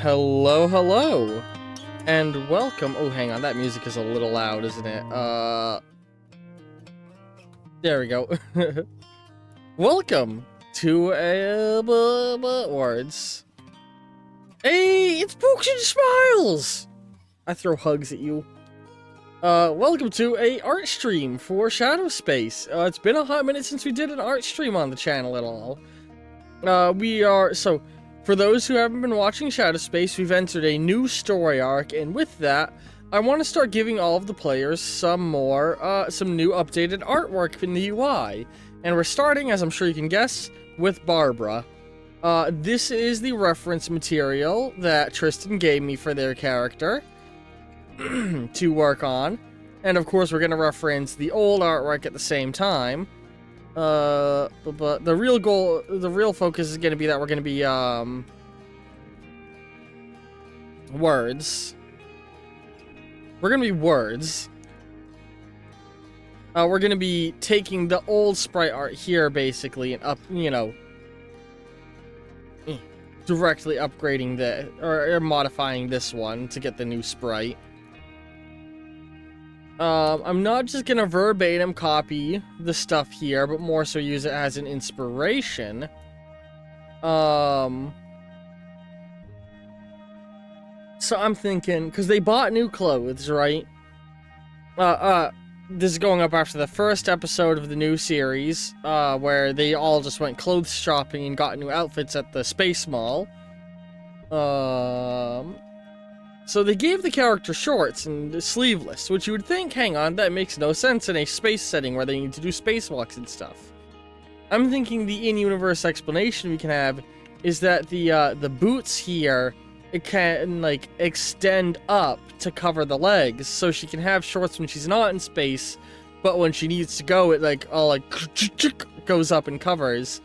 Hello, hello, and welcome. Oh, hang on, that music is a little loud, isn't it? There we go. Welcome to words. Hey, it's Pokes and Smiles. I throw hugs at you. Welcome to a art stream for Shadow Space. It's been a hot minute since we did an art stream on the channel at all. For those who haven't been watching Shadow Space, we've entered a new story arc, and with that, I want to start giving all of the players some new updated artwork in the UI. And we're starting, as I'm sure you can guess, with Barbra. This is the reference material that Tristan gave me for their character to work on. And of course, we're going to reference the old artwork at the same time. But the real focus is going to be that we're going to be, words. We're going to be words. We're going to be taking the old sprite art here, basically, and directly upgrading or modifying this one to get the new sprite. I'm not just gonna verbatim copy the stuff here, but more so use it as an inspiration. So I'm thinking, because they bought new clothes, right? This is going up after the first episode of the new series, where they all just went clothes shopping and got new outfits at the Space Mall. So they gave the character shorts and sleeveless, which you would think, hang on, that makes no sense in a space setting where they need to do spacewalks and stuff. I'm thinking the in-universe explanation we can have is that the boots here, it can, like, extend up to cover the legs, so she can have shorts when she's not in space, but when she needs to go, it, like, all, like, goes up and covers.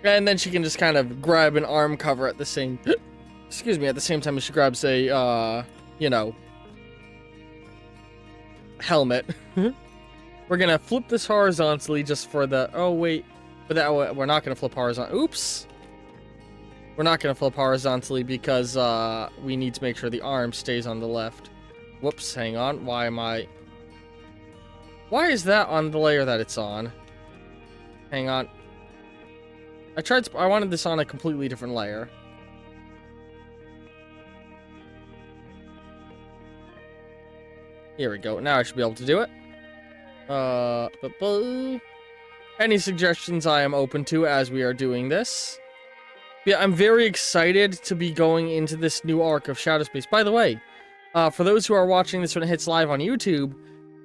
And then she can just kind of grab an arm cover at the same... Excuse me, at the same time as she grabs a, helmet. We're gonna flip this horizontally just for the... Oh, wait. But that we're not gonna flip horizontally. Oops! We're not gonna flip horizontally because, we need to make sure the arm stays on the left. Whoops, hang on. Why is that on the layer that it's on? Hang on. I wanted this on a completely different layer. Here we go. Now I should be able to do it. Any suggestions I am open to as we are doing this. Yeah, I'm very excited to be going into this new arc of Shadow Space. By the way, for those who are watching this when it hits live on YouTube,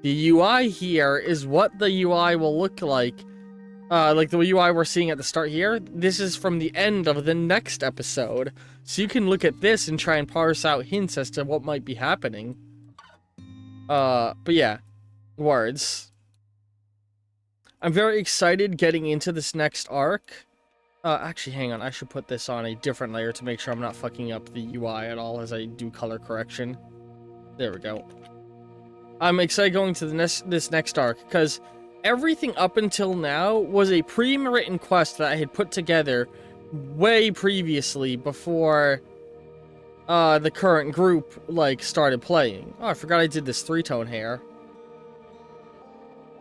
the UI here is what the UI will look like. Like the UI we're seeing at the start here. This is from the end of the next episode. So you can look at this and try and parse out hints as to what might be happening. But yeah, words. I'm very excited getting into this next arc. Actually, hang on, I should put this on a different layer to make sure I'm not fucking up the UI at all as I do color correction. There we go. I'm excited going to this next arc, because everything up until now was a pre-written quest that I had put together way previously before... the current group, like, started playing. Oh, I forgot I did this 3-tone hair.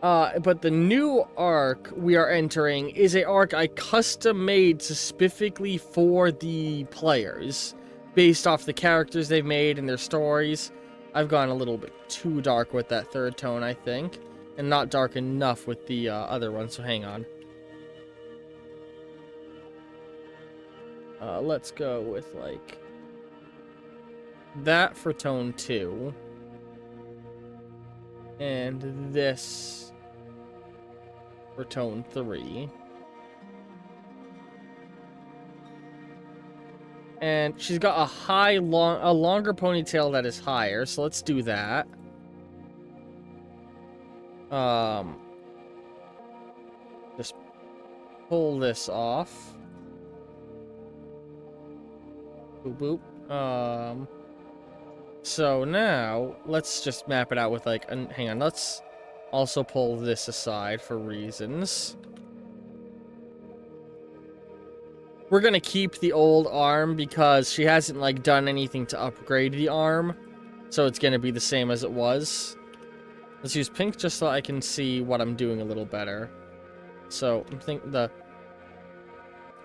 But the new arc we are entering is a arc I custom-made specifically for the players, based off the characters they've made and their stories. I've gone a little bit too dark with that 3rd tone, I think, and not dark enough with the other one, so hang on. Let's go with, like... that for tone 2. And this for tone 3. And she's got a longer ponytail that is higher, so let's do that. Just pull this off. Boop boop. So now, let's just map it out with, like, hang on, let's also pull this aside for reasons. we're gonna keep the old arm because she hasn't, like, done anything to upgrade the arm. So it's gonna be the same as it was. Let's use pink just so I can see what I'm doing a little better. So I'm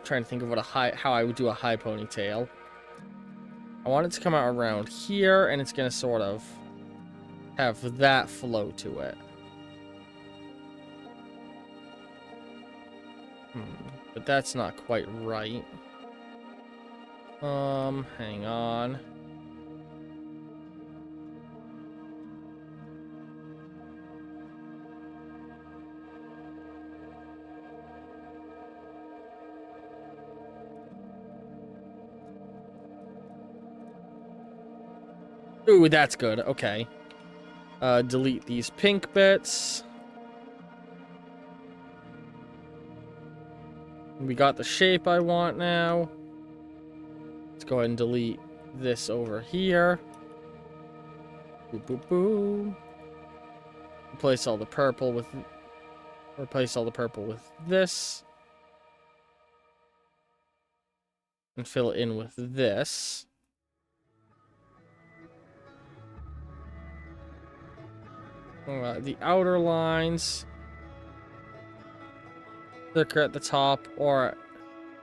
trying to think of how I would do a high ponytail. I want it to come out around here, and it's gonna sort of have that flow to it. But that's not quite right. Hang on. Ooh, that's good. Okay. Delete these pink bits. We got the shape I want now. Let's go ahead and delete this over here. Boop, boop, boop. Replace all the purple with this. And fill it in with this. The outer lines. Thicker at the top or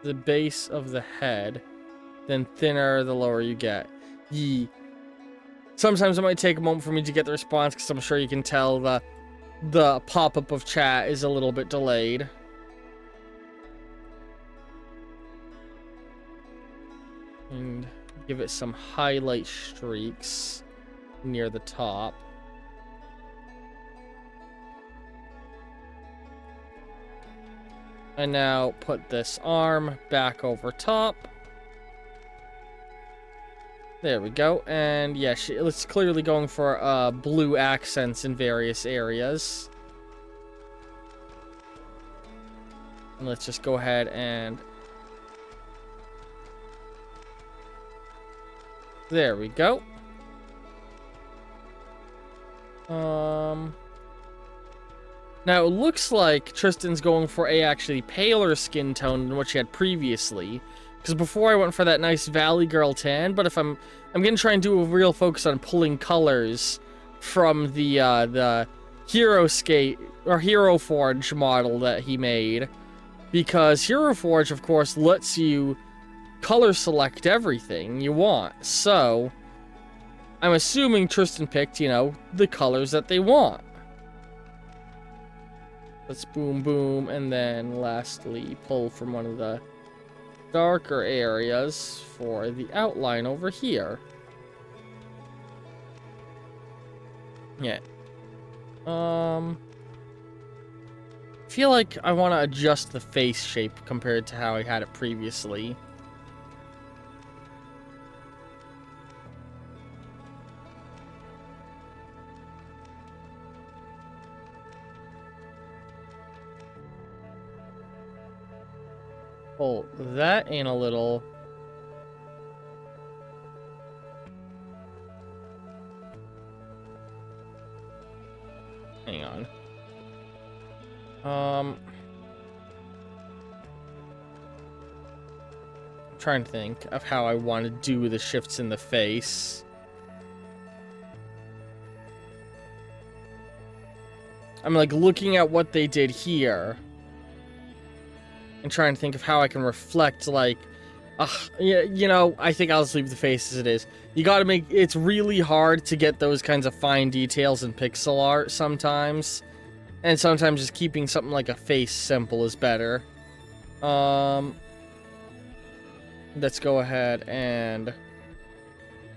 the base of the head. Then thinner the lower you get. Yee. Sometimes it might take a moment for me to get the response because I'm sure you can tell the pop-up of chat is a little bit delayed. And give it some highlight streaks near the top. And now put this arm back over top. There we go. And yeah, it's clearly going for blue accents in various areas. And let's just go ahead and... There we go. Now, it looks like Tristan's going for a actually paler skin tone than what she had previously. Because before I went for that nice Valley Girl tan, but if I'm gonna try and do a real focus on pulling colors from the Hero Skate or Hero Forge model that he made. Because Hero Forge, of course, lets you color select everything you want. So, I'm assuming Tristan picked, you know, the colors that they want. Let's boom, boom, and then lastly, pull from one of the darker areas for the outline over here. Yeah. I feel like I want to adjust the face shape compared to how I had it previously. Pull that in a little. Hang on. I'm trying to think of how I want to do the shifts in the face. I'm like looking at what they did here and trying to think of how I can reflect, like, yeah, you know, I think I'll just leave the face as it is. You gotta make, it's really hard to get those kinds of fine details in pixel art sometimes. And sometimes just keeping something like a face simple is better. Let's go ahead and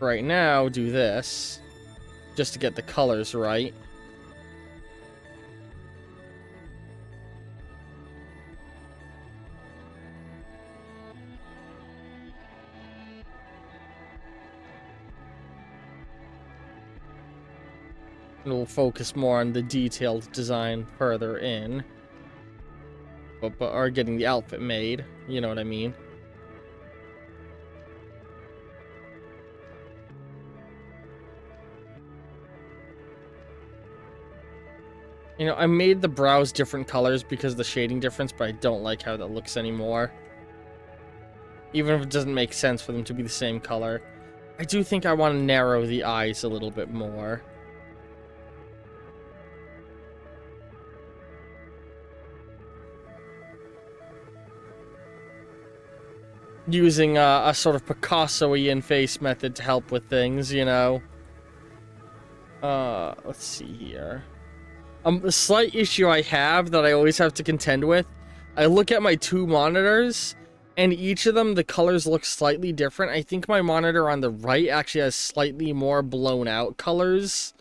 right now do this just to get the colors right. And we'll focus more on the detailed design further in. But are getting the outfit made, you know what I mean? You know, I made the brows different colors because of the shading difference, but I don't like how that looks anymore. even if it doesn't make sense for them to be the same color. I do think I want to narrow the eyes a little bit more. Using a sort of Picasso-y face method to help with things, you know. Let's see here. A slight issue I have that I always have to contend with. I look at my two monitors, and each of them, the colors look slightly different. I think my monitor on the right actually has slightly more blown out colors.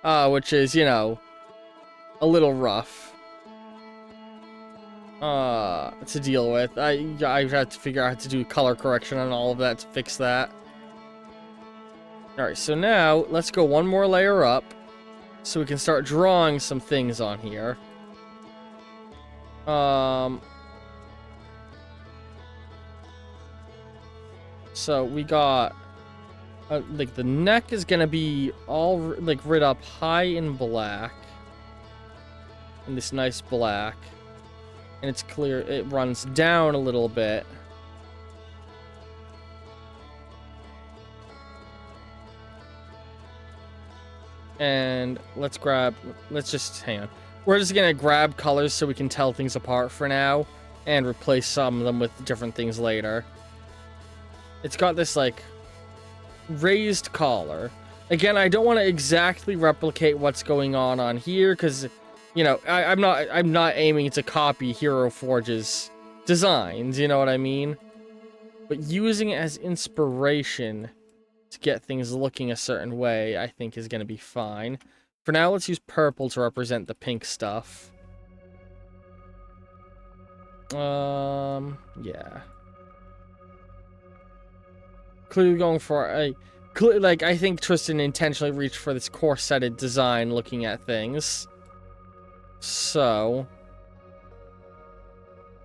Which is, you know, a little rough. To deal with. I had to figure out how to do color correction on all of that to fix that. Alright, so now, let's go one more layer up, so we can start drawing some things on here. So we got, like, the neck is gonna be all, like, writ up high in black. In this nice black. And it's clear, it runs down a little bit. And let's just, hang on. We're just gonna grab colors so we can tell things apart for now. And replace some of them with different things later. It's got this, like, raised collar. Again, I don't want to exactly replicate what's going on here, because, you know, I'm not aiming to copy Hero Forge's designs, you know what I mean? But using it as inspiration to get things looking a certain way, I think is going to be fine. For now, let's use purple to represent the pink stuff. Yeah. Clearly going for a... Like, I think Tristan intentionally reached for this corseted design looking at things. So...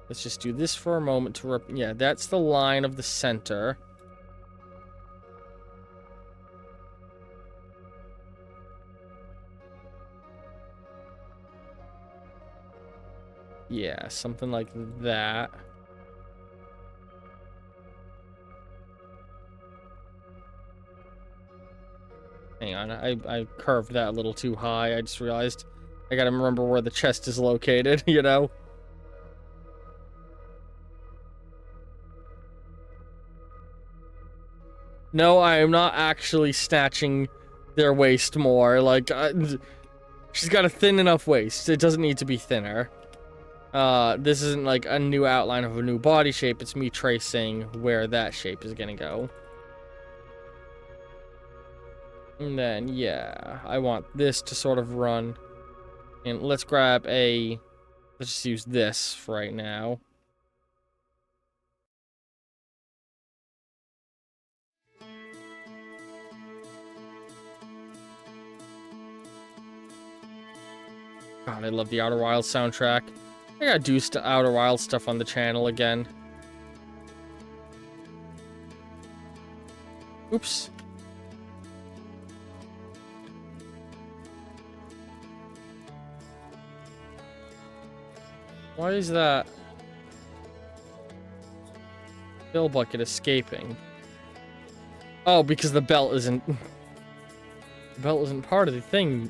let's just do this for a moment to... yeah, that's the line of the center. Yeah, something like that. Hang on, I curved that a little too high. I just realized I gotta remember where the chest is located, you know? No, I am not actually snatching their waist more. Like, she's got a thin enough waist. It doesn't need to be thinner. This isn't like a new outline of a new body shape. It's me tracing where that shape is gonna go. And then, yeah, I want this to sort of run. And let's grab a... let's just use this for right now. God, I love the Outer Wilds soundtrack. I gotta do Outer Wilds stuff on the channel again. Oops. Why is that fill bucket escaping? Oh, because the belt isn't... the belt isn't part of the thing,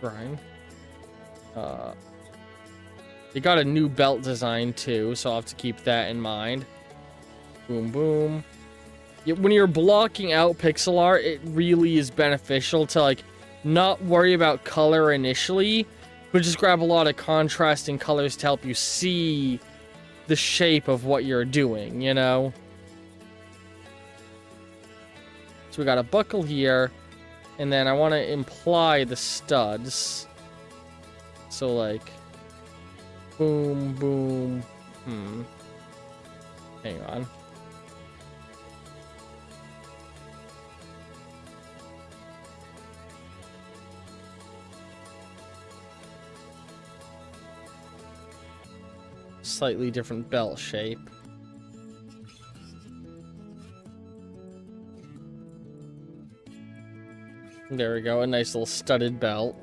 Brian. They got a new belt design too, so I'll have to keep that in mind. Boom, boom. Yeah, when you're blocking out pixel art, it really is beneficial to, like, not worry about color initially, but just grab a lot of contrasting colors to help you see the shape of what you're doing, you know? So we got a buckle here, and then I want to imply the studs. So, like, boom, boom, hang on. Slightly different belt shape. There we go, a nice little studded belt.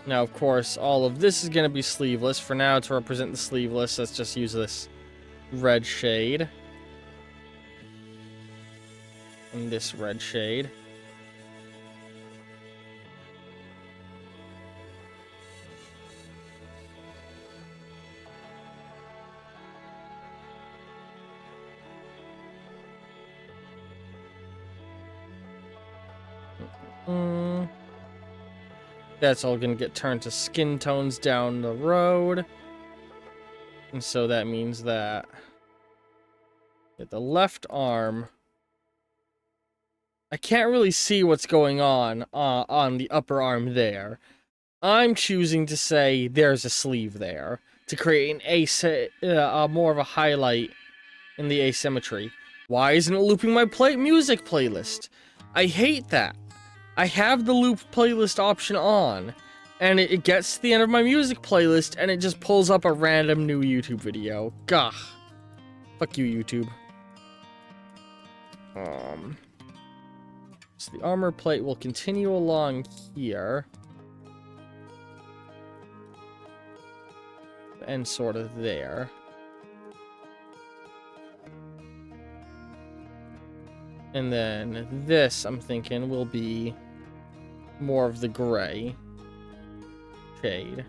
Now, of course, all of this is going to be sleeveless. For now, to represent the sleeveless, let's just use this red shade. And this red shade. That's all gonna get turned to skin tones down the road. And so that means that the left arm, I can't really see what's going on the upper arm there. I'm choosing to say there's a sleeve there to create an more of a highlight in the asymmetry. Why isn't it looping my music playlist? I hate that. I have the loop playlist option on, and it gets to the end of my music playlist, and it just pulls up a random new YouTube video. Gah. Fuck you, YouTube. So the armor plate will continue along here. And sort of there. And then this, I'm thinking, will be more of the gray shade.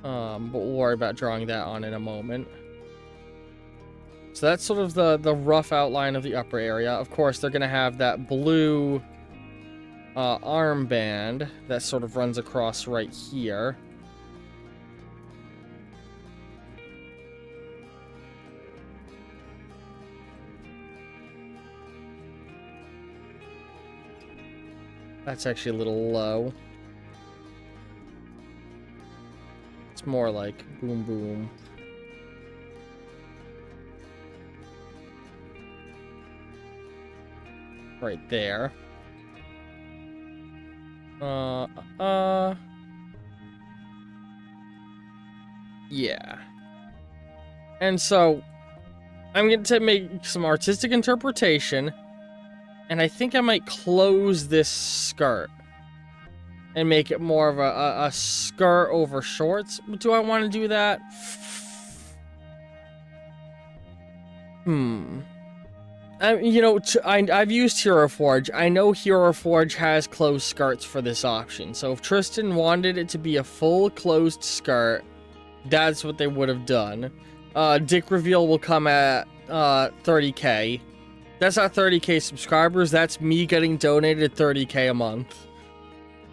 But we'll worry about drawing that on in a moment. So that's sort of the rough outline of the upper area. Of course, they're going to have that blue armband that sort of runs across right here. That's actually a little low. It's more like boom boom. Right there. Yeah. And so, I'm going to make some artistic interpretation, and I think I might close this skirt and make it more of a skirt over shorts. Do I want to do that? You know, I've used Hero Forge. I know Hero Forge has closed skirts for this option. So if Tristan wanted it to be a full closed skirt, that's what they would have done. Dick reveal will come at 30k. That's not 30k subscribers. That's me getting donated 30k a month.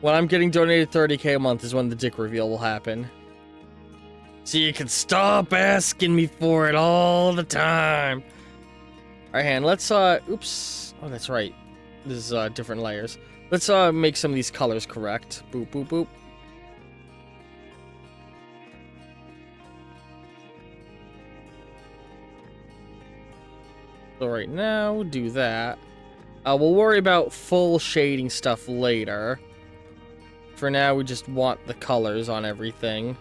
When I'm getting donated 30k a month is when the dick reveal will happen. So you can stop asking me for it all the time. Alright, hand, let's, oops. Oh, that's right. This is, different layers. Let's, make some of these colors correct. Boop, boop, boop. So right now, do that. We'll worry about full shading stuff later. For now, we just want the colors on everything.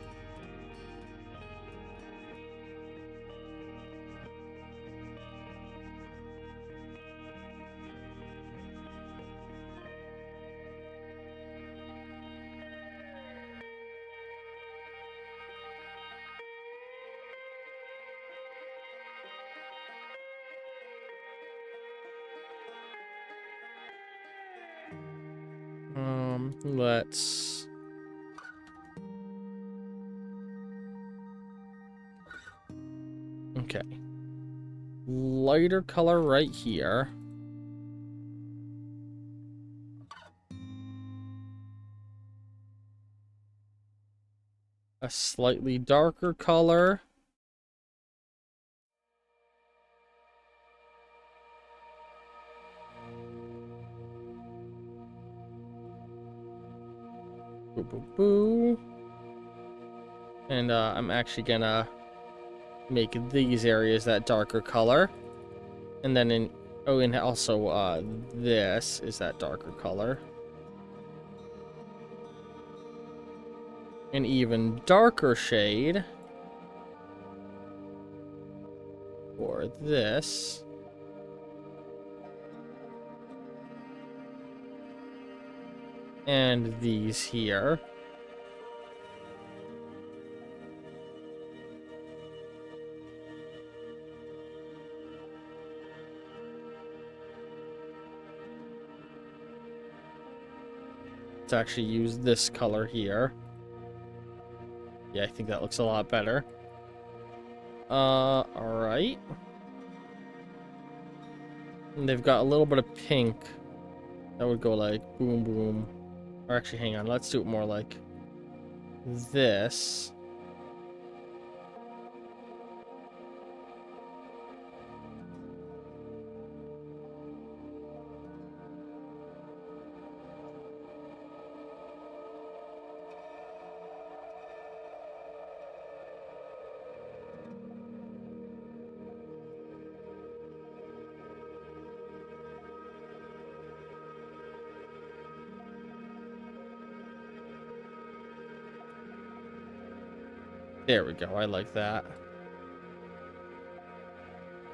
Let's... Okay. Lighter color right here. A slightly darker color. Boo, boo, boo. And I'm actually gonna make these areas that darker color. And then in... Oh, and also this is that darker color. An even darker shade for this. And these here. Let's actually use this color here. Yeah, I think that looks a lot better. Alright. And they've got a little bit of pink. That would go like boom, boom. Or actually, hang on. Let's do it more like this. There we go. I like that.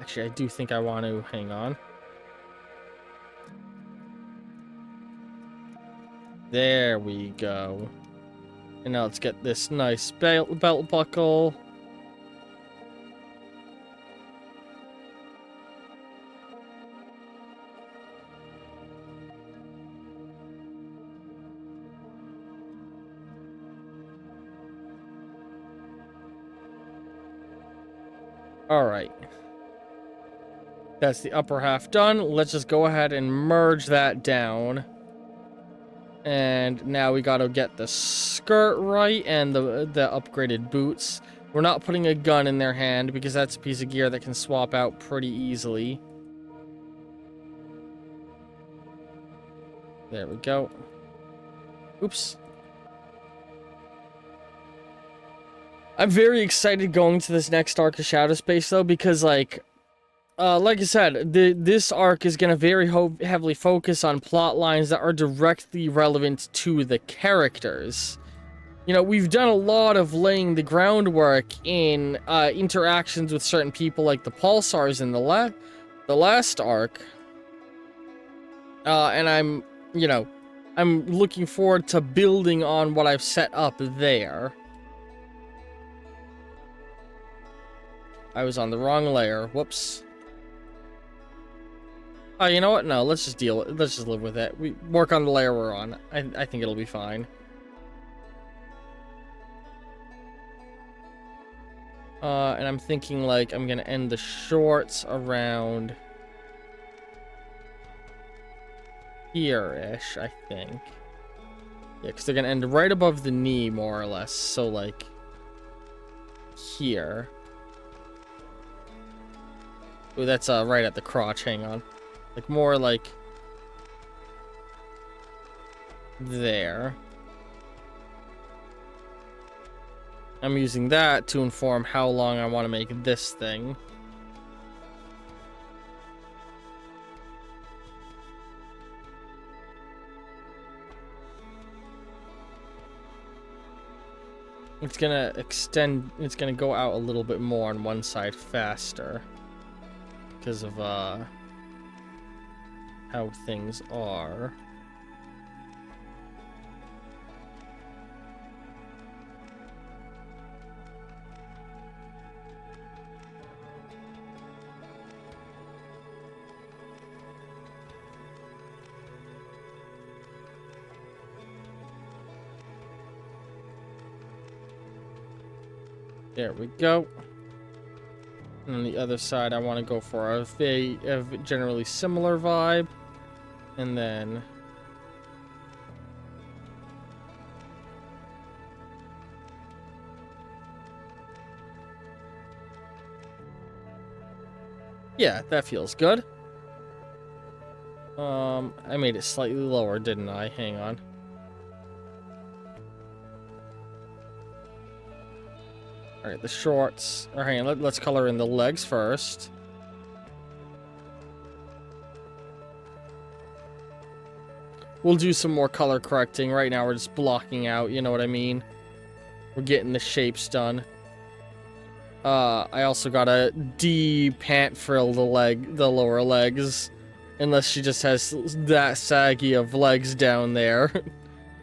Actually, I do think I want to hang on. There we go. And now let's get this nice belt buckle. Alright. That's the upper half done. Let's just go ahead and merge that down. And now we gotta get the skirt right and the upgraded boots. We're not putting a gun in their hand because that's a piece of gear that can swap out pretty easily. There we go. Oops. I'm very excited going to this next arc of Shadow Space, though, because, like I said, this arc is going to very heavily focus on plot lines that are directly relevant to the characters. You know, we've done a lot of laying the groundwork in interactions with certain people, like the Pulsars in the last arc. And I'm looking forward to building on what I've set up there. I was on the wrong layer. Whoops. Oh, you know what? No, let's just live with it. We work on the layer we're on. I think it'll be fine. And I'm thinking, like, I'm gonna end the shorts around here-ish, I think. Yeah, because they're gonna end right above the knee, more or less. So, like, here. Ooh, that's right at the crotch. Hang on. Like, more like there. I'm using that to inform how long I want to make this thing. It's gonna extend, it's gonna go out a little bit more on one side faster. Because of, how things are. There we go. And on the other side, I want to go for a generally similar vibe. And then... yeah, that feels good. I made it slightly lower, didn't I? Hang on. Alright, the shorts. Or hang on, let's color in the legs first. We'll do some more color correcting. Right now we're just blocking out, you know what I mean? We're getting the shapes done. I also gotta de-pant frill the lower legs. Unless she just has that saggy of legs down there.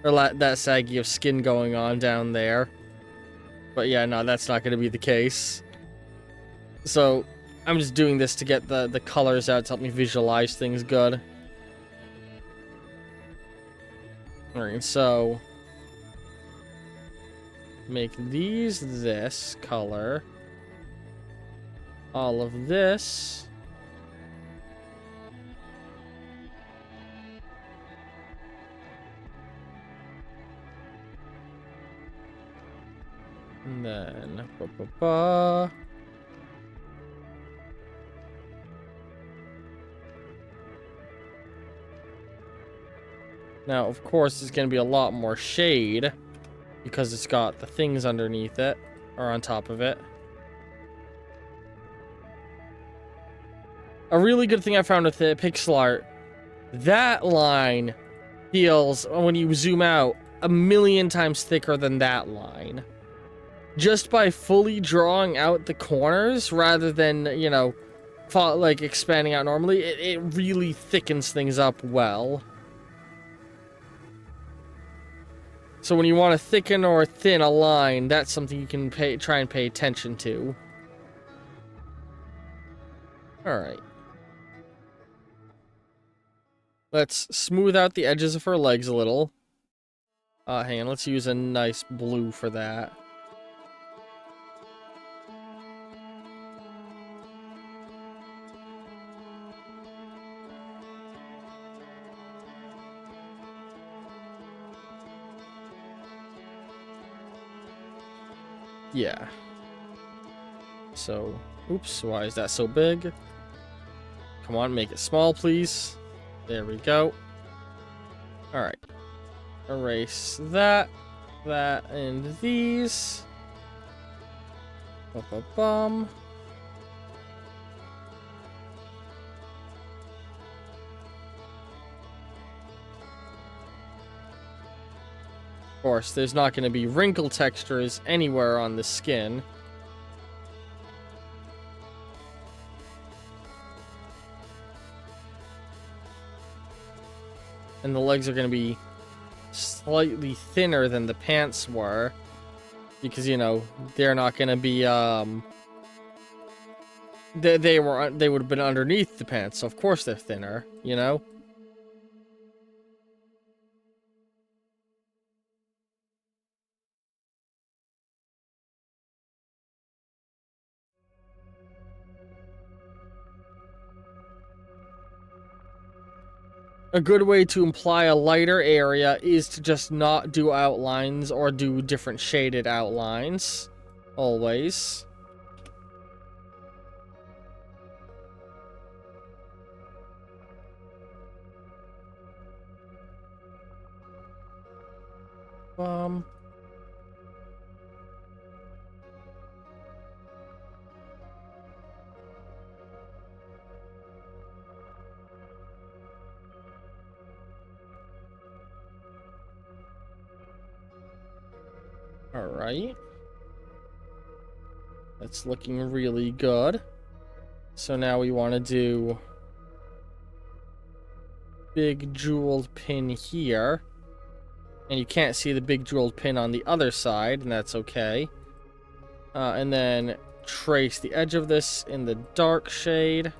Or that saggy of skin going on down there. But yeah, no, that's not going to be the case. So, I'm just doing this to get the colors out to help me visualize things good. Alright, so... make these this color. All of this. And then... Now, of course, there's going to be a lot more shade because it's got the things underneath it, or on top of it. A really good thing I found with the pixel art, that line feels, when you zoom out, a million times thicker than that line. Just by fully drawing out the corners, rather than, you know, like expanding out normally, it really thickens things up well. So when you want to thicken or thin a line, that's something you can try and pay attention to. Alright. Let's smooth out the edges of her legs a little. Hang on, let's use a nice blue for that. Yeah. So, oops, why is that so big? Come on, make it small, please. There we go. Alright. Erase that, and these. Ba-ba-bum. Of course, there's not going to be wrinkle textures anywhere on the skin. And the legs are going to be slightly thinner than the pants were. Because, you know, they're not going to be, they would have been underneath the pants, so of course they're thinner, you know? A good way to imply a lighter area is to just not do outlines or do different shaded outlines. Always. Alright. That's looking really good. So now we want to do big jeweled pin here. And you can't see the big jeweled pin on the other side, and that's okay. And then trace the edge of this in the dark shade.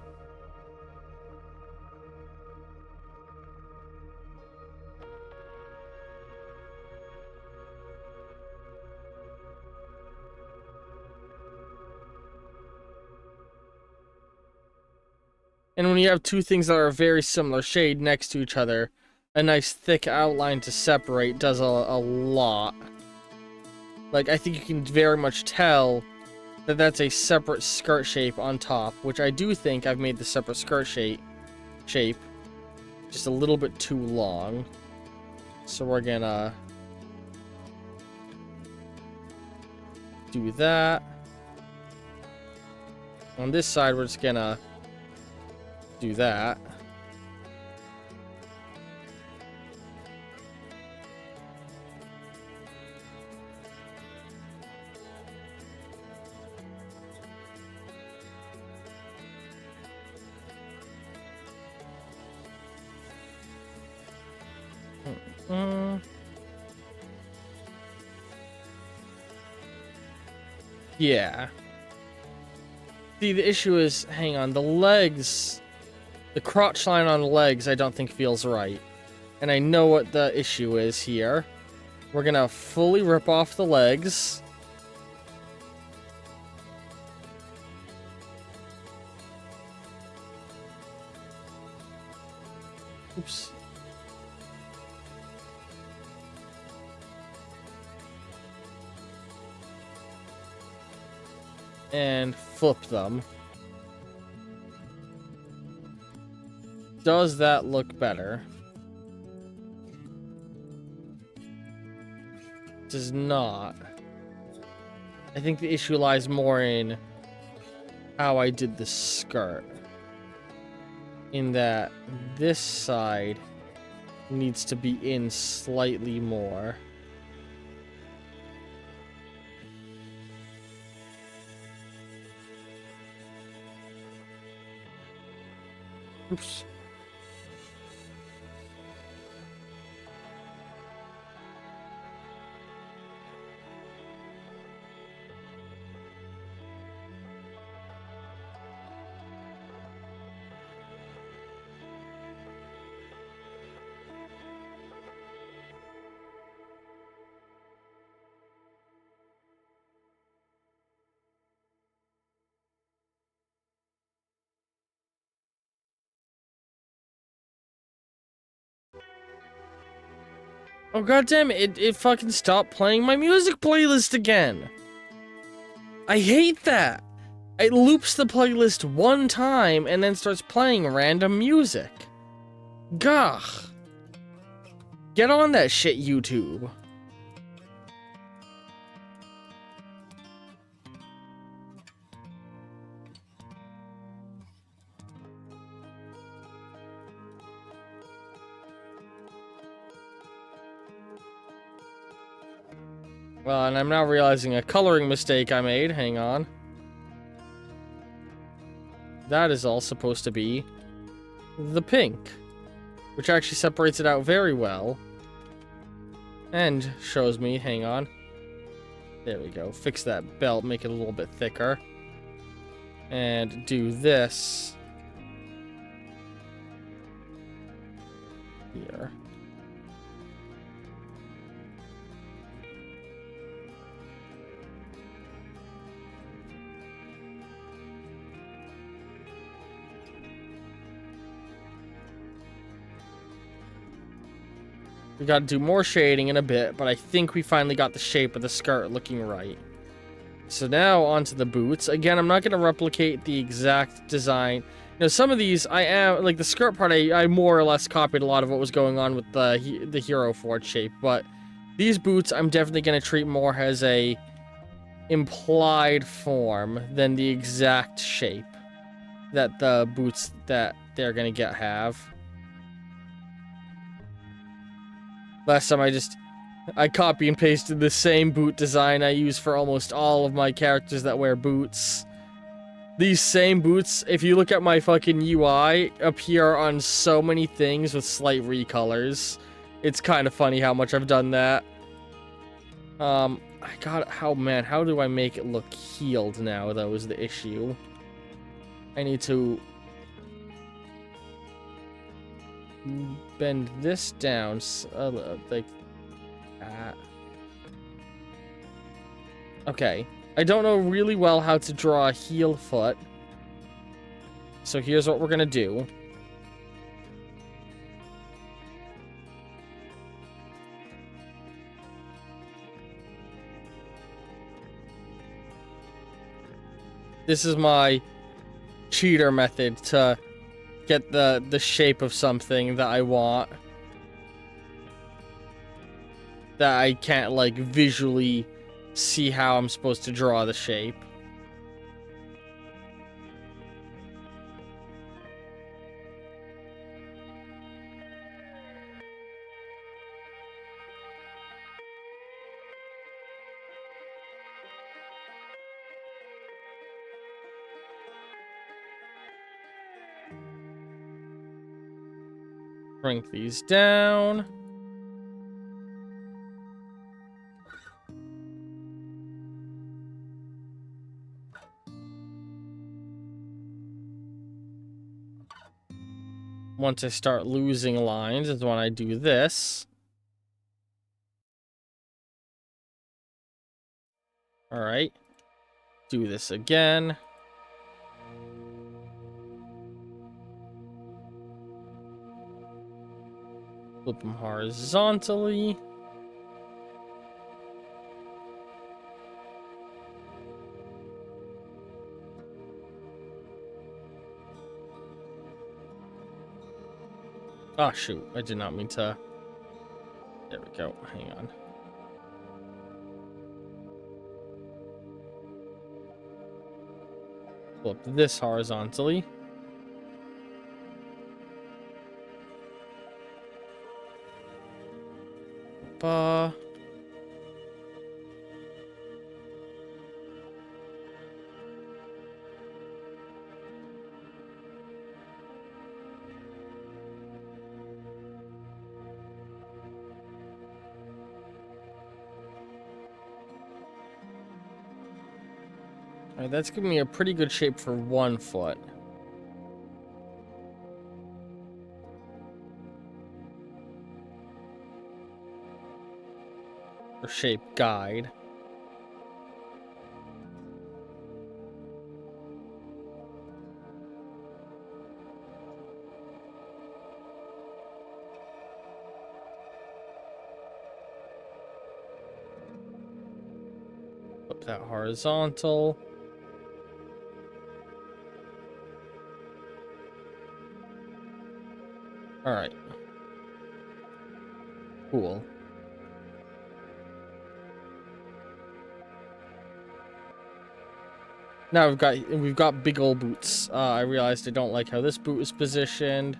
And when you have two things that are a very similar shade next to each other, a nice thick outline to separate does a lot. Like, I think you can very much tell that that's a separate skirt shape on top, which I do think I've made the separate skirt shape just a little bit too long. So we're gonna do that. On this side, we're just gonna do that. Yeah. See, the issue is, hang on, the legs, the crotch line on the legs I don't think feels right. And I know what the issue is here. We're gonna fully rip off the legs. Oops. And flip them. Does that look better? Does not. I think the issue lies more in how I did the skirt. In that this side needs to be in slightly more. Oops. Oh goddamn it fucking stopped playing my music playlist again. I hate that. It loops the playlist one time and then starts playing random music. Gah. Get on that shit, YouTube. Well, and I'm now realizing a coloring mistake I made. Hang on. That is all supposed to be the pink, which actually separates it out very well. And shows me, hang on. There we go. Fix that belt, make it a little bit thicker. And do this here. We gotta do more shading in a bit, but I think we finally got the shape of the skirt looking right. So now onto the boots. Again, I'm not gonna replicate the exact design. You know, some of these I am, like the skirt part, I more or less copied a lot of what was going on with the Hero Forge shape, but these boots I'm definitely gonna treat more as a implied form than the exact shape that the boots that they're gonna have. Last time I copy and pasted the same boot design I use for almost all of my characters that wear boots. These same boots, if you look at my fucking UI, appear on so many things with slight recolors. It's kind of funny how much I've done that. How do I make it look healed now, though, is the issue. I need to bend this down, like that. Okay. I don't know really well how to draw a heel foot. So here's what we're gonna do. This is my cheater method to get the shape of something that I want. That I can't, like, visually see how I'm supposed to draw the shape. Shrink these down. Once I start losing lines is when I do this. All right. Do this again. Flip them horizontally. Oh, shoot. I did not mean to. There we go. Hang on. Flip this horizontally. Alright, that's giving me a pretty good shape for 1 foot. Or shape guide. Flip that horizontal. All right. Cool. Now we've got big old boots. I realized I don't like how this boot is positioned.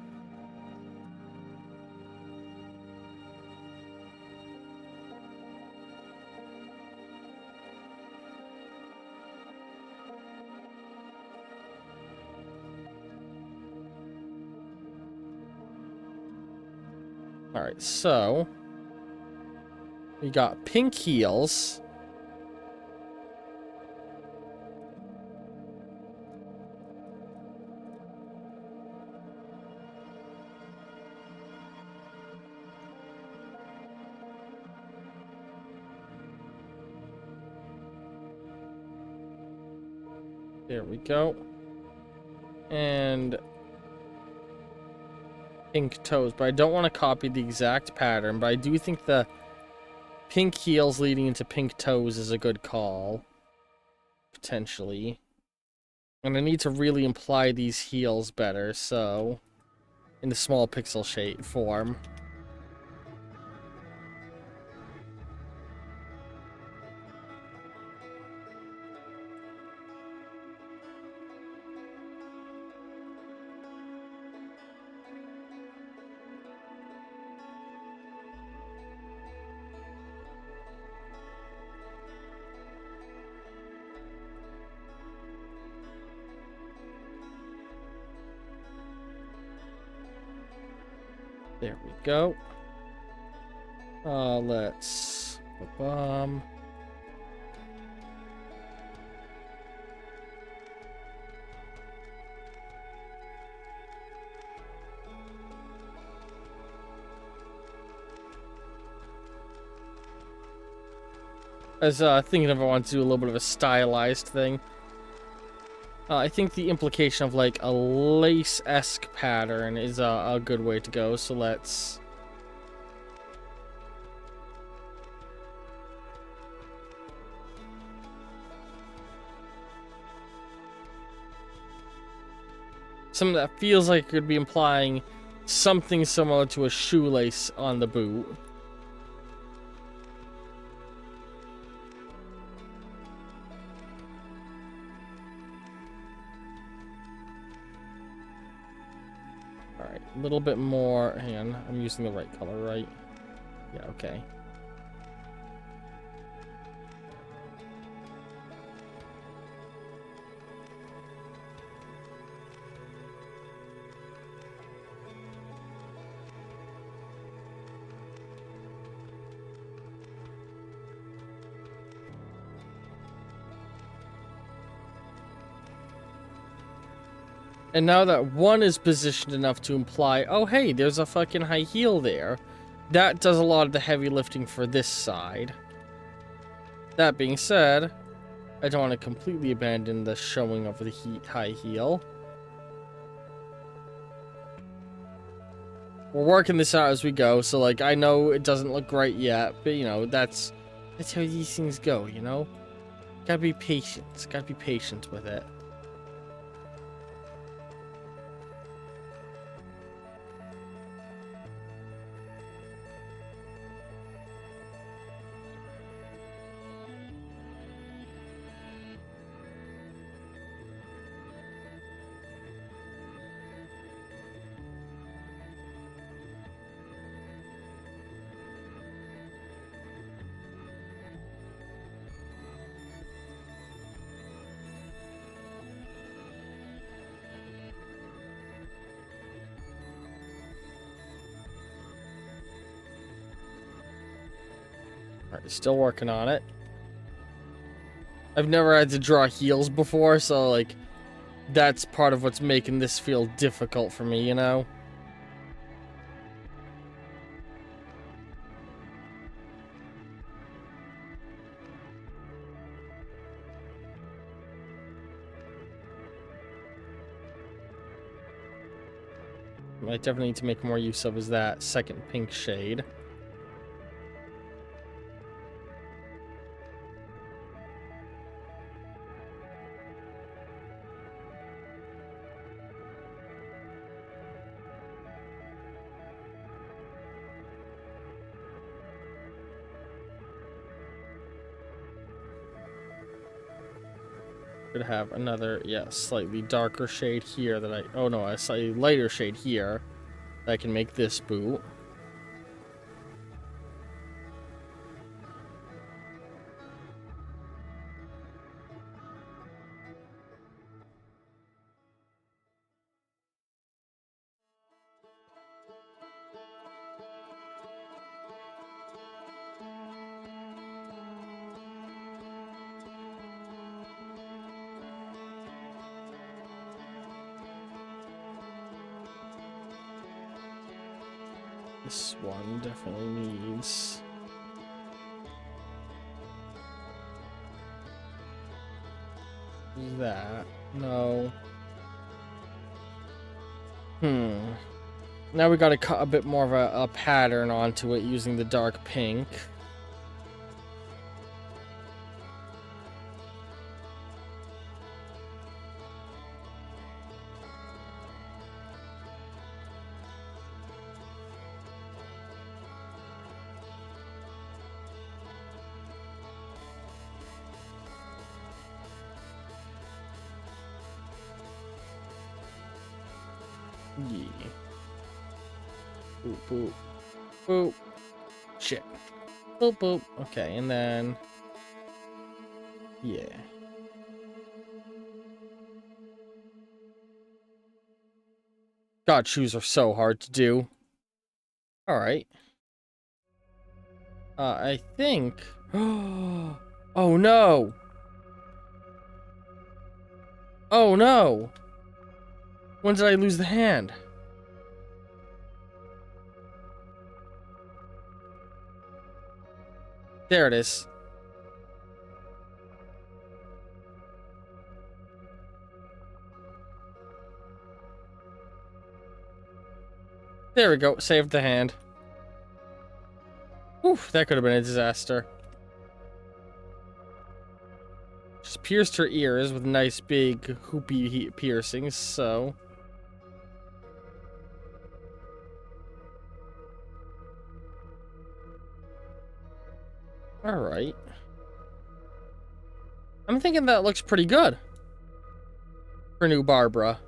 All right, so we got pink heels. There we go. And pink toes, but I don't want to copy the exact pattern, but I do think the pink heels leading into pink toes is a good call. Potentially. And I need to really imply these heels better, so in the small pixel shape form. There we go. Let's thinking if I want to do a little bit of a stylized thing. I think the implication of like a lace-esque pattern is a good way to go, so let's... Something that feels like it could be implying something similar to a shoelace on the boot. Alright, a little bit more. Hang on, I'm using the right color, right? Yeah, okay. And now that one is positioned enough to imply, oh hey, there's a fucking high heel there, that does a lot of the heavy lifting for this side. That being said, I don't want to completely abandon the showing of the high heel. We're working this out as we go, so like I know it doesn't look great yet, but you know, that's how these things go, you know? Gotta be patient. Gotta be patient with it. Alright, still working on it. I've never had to draw heels before, so like that's part of what's making this feel difficult for me, you know? What I definitely need to make more use of is that second pink shade. Could have another, yeah, slightly darker shade here that I, oh no, a slightly lighter shade here that I can make this boot. This one definitely needs... that. No. Now we gotta cut a bit more of a pattern onto it using the dark pink. Yeah. Boop, boop. Boop. Shit. Boop, boop. Okay, and then... yeah. God, shoes are so hard to do. Alright. I think... oh no! Oh no! When did I lose the hand? There it is. There we go. Saved the hand. Oof, that could have been a disaster. Just pierced her ears with nice big hoopy piercings, so... alright. I'm thinking that looks pretty good. For new Barbra.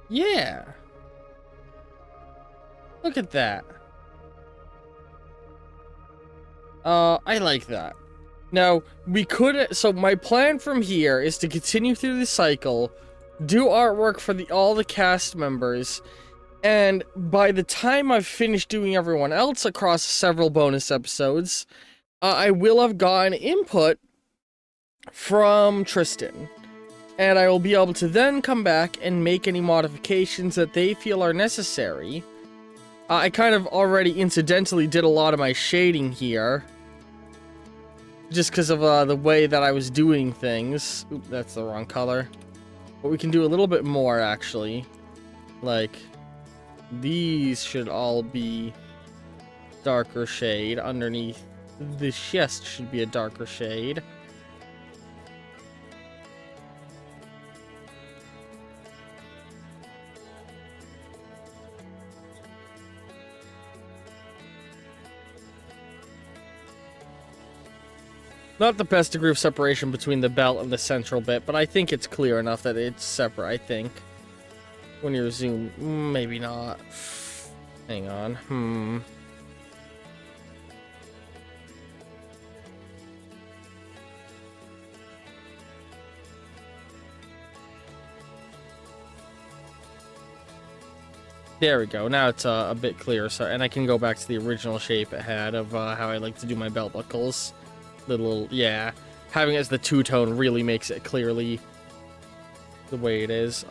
Yeah. Look at that. I like that. Now, we could... so my plan from here is to continue through the cycle, do artwork for all the cast members, and by the time I've finished doing everyone else across several bonus episodes, I will have gotten input from Tristan. And I will be able to then come back and make any modifications that they feel are necessary. I kind of already incidentally did a lot of my shading here. Just because of the way that I was doing things. Oop, that's the wrong color. But we can do a little bit more, actually. Like, these should all be darker shade. Underneath the chest should be a darker shade. Not the best degree of separation between the belt and the central bit, but I think it's clear enough that it's separate, I think. When you're zoomed, maybe not. Hang on, There we go. Now it's a bit clearer, so, and I can go back to the original shape it had of how I like to do my belt buckles. Little, yeah. Having it as the two-tone really makes it clearly the way it is.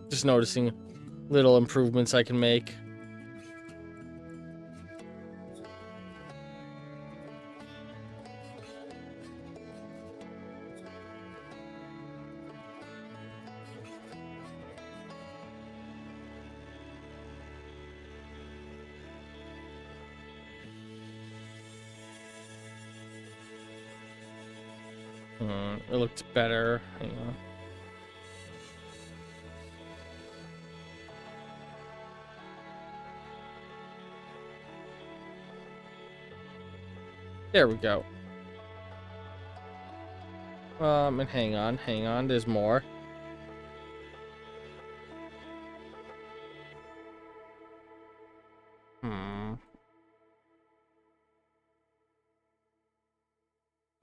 Just noticing little improvements I can make. It looked better. Hang on. There we go. And hang on, there's more. I'm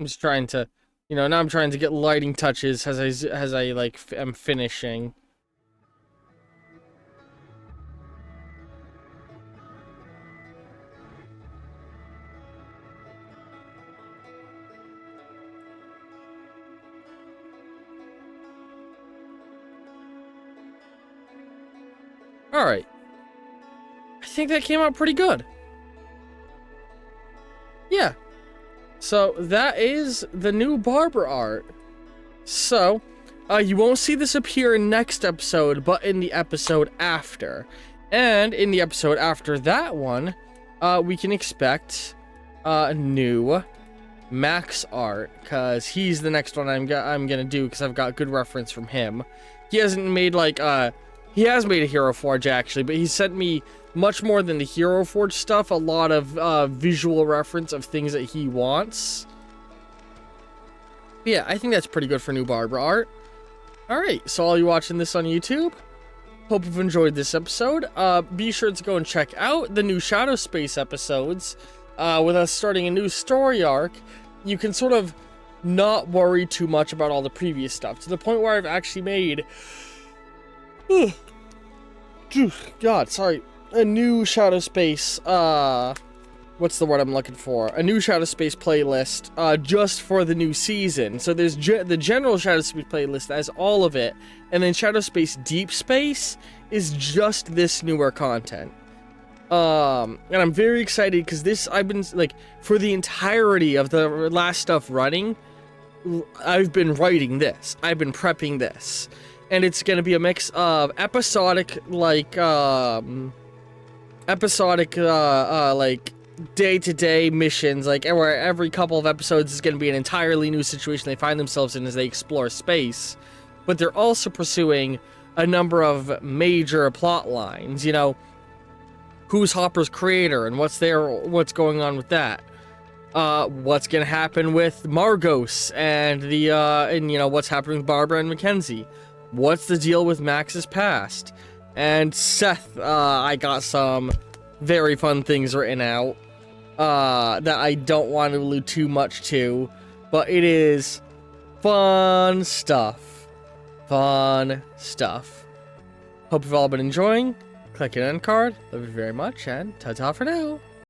just trying to, you know, now I'm trying to get lighting touches as I like am finishing. All right. I think that came out pretty good. Yeah. So that is the new Barbra art. So, you won't see this appear in next episode, but in the episode after. And in the episode after that one, we can expect new Max art, because he's the next one I'm gonna do, because I've got good reference from him. He hasn't made like he has made a Hero Forge actually, but he sent me much more than the Hero Forge stuff, a lot of visual reference of things that he wants. Yeah, I think that's pretty good for new Barbra art. Alright, so all you watching this on YouTube, hope you've enjoyed this episode. Be sure to go and check out the new Shadow Space episodes. With us starting a new story arc, you can sort of not worry too much about all the previous stuff, to the point where I've actually made... God, sorry. A new Shadow Space, what's the word I'm looking for? A new Shadow Space playlist, just for the new season. So there's the general Shadow Space playlist as all of it, and then Shadow Space Deep Space is just this newer content. And I'm very excited because this, I've been, like, for the entirety of the last stuff running, I've been writing this. I've been prepping this. And it's gonna be a mix of episodic, like, like, day-to-day missions, like, where every couple of episodes is gonna be an entirely new situation they find themselves in as they explore space. But they're also pursuing a number of major plot lines, you know, who's Hopper's creator and what's going on with that? What's gonna happen with Margos and the, and, you know, what's happening with Barbra and Mackenzie? What's the deal with Max's past? And Seth, I got some very fun things written out, that I don't want to allude too much to, but it is fun stuff. Fun stuff. Hope you've all been enjoying. Click an end card. Love you very much, and ta-ta for now.